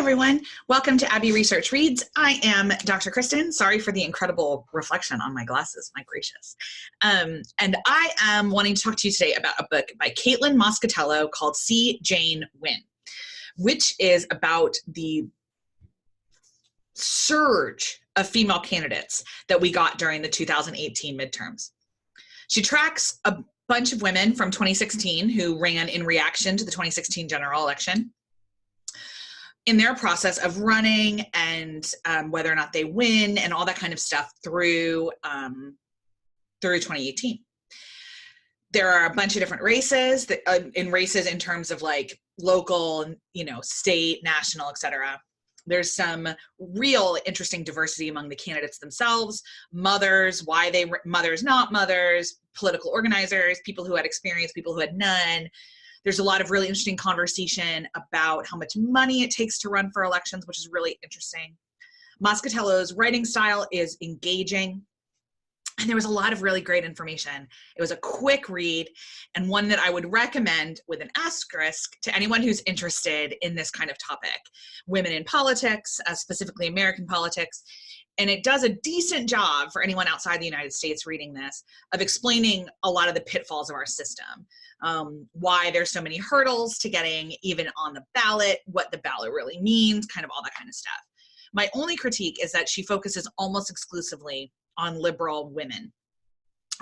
everyone. Welcome to Abbey Research Reads. I am Dr. Kristen. Sorry for the incredible reflection on my glasses, my gracious. And I am wanting to talk to you today about a book by Caitlin Moscatello called See Jane Win, which is about the surge of female candidates that we got during the 2018 midterms. She tracks a bunch of women from 2016 who ran in reaction to the 2016 general election in their process of running and whether or not they win and all that kind of stuff through 2018. There are a bunch of different races that in races in terms of like local, state, national, etc. There's some real interesting diversity among the candidates themselves, mothers, mothers, not mothers, political organizers, people who had experience, people who had none. There's a lot of really interesting conversation about how much money it takes to run for elections, which is really interesting. Moscatello's writing style is engaging, and there was a lot of really great information. It was a quick read and one that I would recommend with an asterisk to anyone who's interested in this kind of topic, women in politics, specifically American politics. And it does a decent job for anyone outside the United States reading this of explaining a lot of the pitfalls of our system, why there's so many hurdles to getting even on the ballot, what the ballot really means, kind of all that kind of stuff. My only critique is that she focuses almost exclusively on liberal women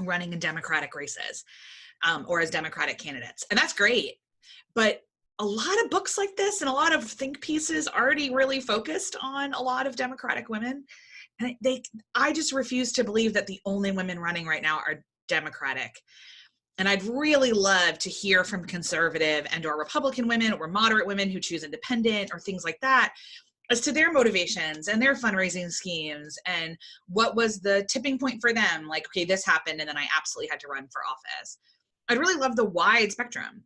running in Democratic races or as Democratic candidates. And that's great. But a lot of books like this and a lot of think pieces already really focused on a lot of Democratic women. And I just refuse to believe that the only women running right now are Democratic. And I'd really love to hear from conservative and or Republican women or moderate women who choose independent or things like that as to their motivations and their fundraising schemes and what was the tipping point for them. Like, okay, this happened and then I absolutely had to run for office. I'd really love the wide spectrum.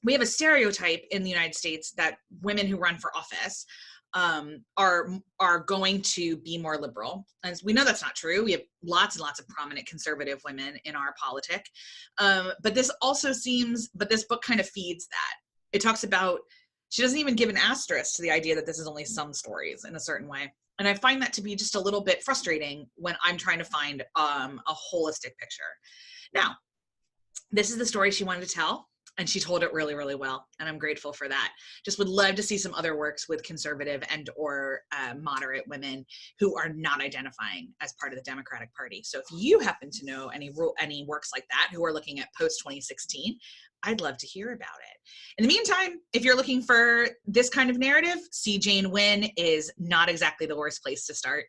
We have a stereotype in the United States that women who run for office are going to be more liberal. And we know that's not true. We have lots and lots of prominent conservative women in our politic. But this book kind of feeds that. It talks about, she doesn't even give an asterisk to the idea that this is only some stories in a certain way. And I find that to be just a little bit frustrating when I'm trying to find a holistic picture. Now, this is the story she wanted to tell. And she told it really, really well. And I'm grateful for that. Just would love to see some other works with conservative and or moderate women who are not identifying as part of the Democratic Party. So if you happen to know any works like that who are looking at post-2016, I'd love to hear about it. In the meantime, if you're looking for this kind of narrative, See Jane Win is not exactly the worst place to start.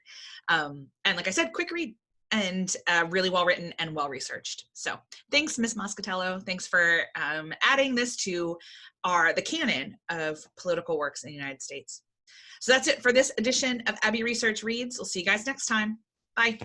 And like I said, quick read. And really well written and well researched. So thanks, Ms. Moscatello. Thanks for adding this to the canon of political works in the United States. So that's it for this edition of Abbey Research Reads. We'll see you guys next time. Bye.